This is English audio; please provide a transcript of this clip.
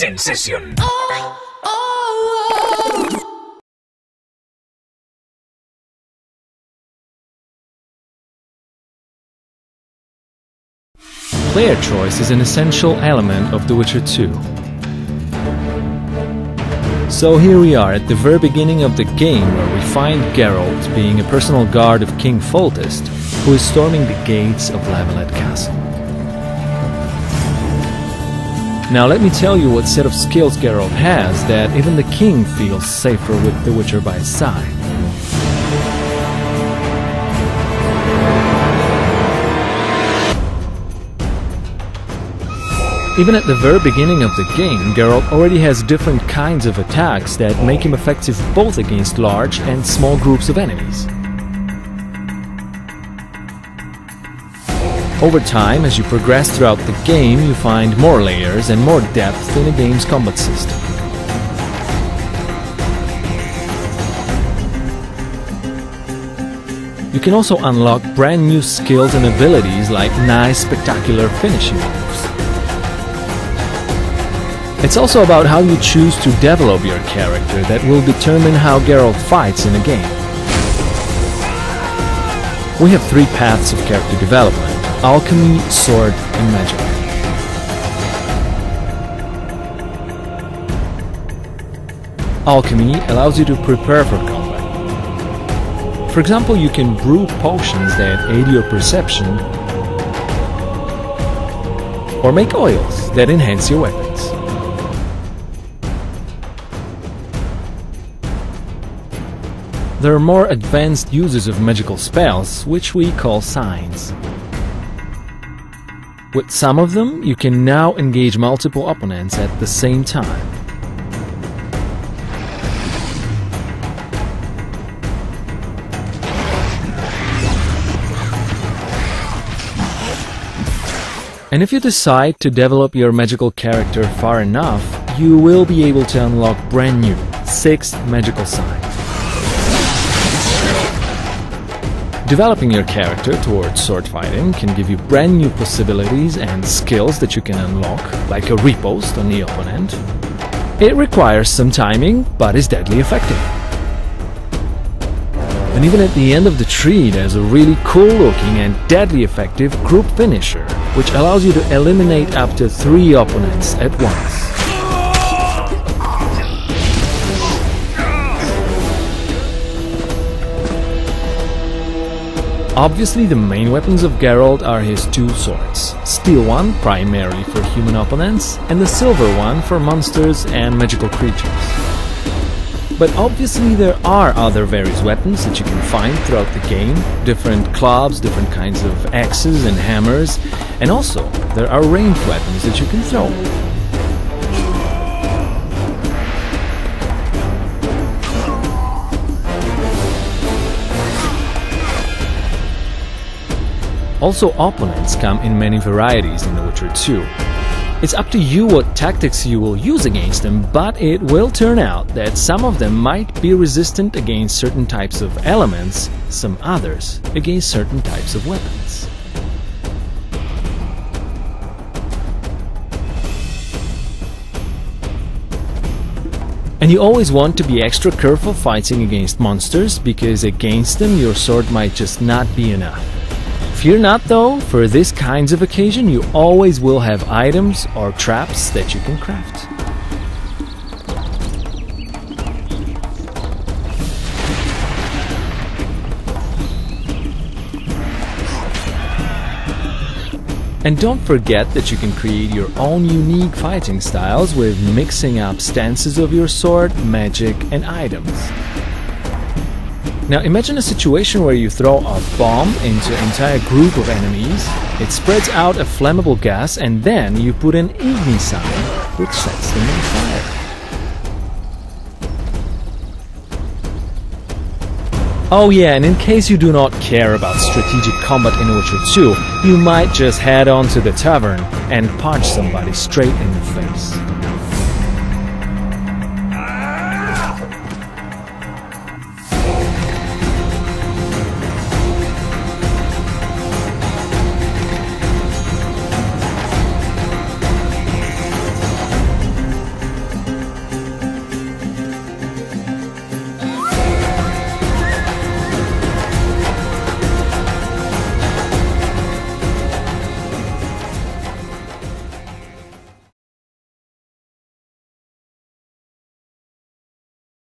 Sensation. Player choice is an essential element of The Witcher 2. So here we are at the very beginning of the game, where we find Geralt being a personal guard of King Foltest, who is storming the gates of Lavalette Castle. Now let me tell you what set of skills Geralt has that even the king feels safer with the Witcher by his side. Even at the very beginning of the game, Geralt already has different kinds of attacks that make him effective both against large and small groups of enemies. Over time, as you progress throughout the game, you find more layers and more depth in the game's combat system. You can also unlock brand new skills and abilities like nice, spectacular finishing moves. It's also about how you choose to develop your character that will determine how Geralt fights in a game. We have three paths of character development: alchemy, sword, and magic. Alchemy allows you to prepare for combat. For example, you can brew potions that aid your perception, or make oils that enhance your weapons. There are more advanced uses of magical spells, which we call signs. With some of them, you can now engage multiple opponents at the same time. And if you decide to develop your magical character far enough, you will be able to unlock brand new 6 magical signs. Developing your character towards sword fighting can give you brand new possibilities and skills that you can unlock, like a riposte on the opponent. It requires some timing, but is deadly effective. And even at the end of the tree, there's a really cool looking and deadly effective group finisher, which allows you to eliminate up to 3 opponents at once. Obviously, the main weapons of Geralt are his 2 swords, steel one primarily for human opponents, and the silver one for monsters and magical creatures. But obviously there are other various weapons that you can find throughout the game, different clubs, different kinds of axes and hammers, and also there are ranged weapons that you can throw. Also, opponents come in many varieties in The Witcher 2. It's up to you what tactics you will use against them, but it will turn out that some of them might be resistant against certain types of elements, some others against certain types of weapons. And you always want to be extra careful fighting against monsters, because against them your sword might just not be enough. Fear not though, for this kinds of occasion you always will have items or traps that you can craft. And don't forget that you can create your own unique fighting styles with mixing up stances of your sword, magic, and items. Now imagine a situation where you throw a bomb into an entire group of enemies, it spreads out a flammable gas, and then you put an igni sign, which sets them on fire. Oh yeah, and in case you do not care about strategic combat in Witcher 2, you might just head on to the tavern and punch somebody straight in the face.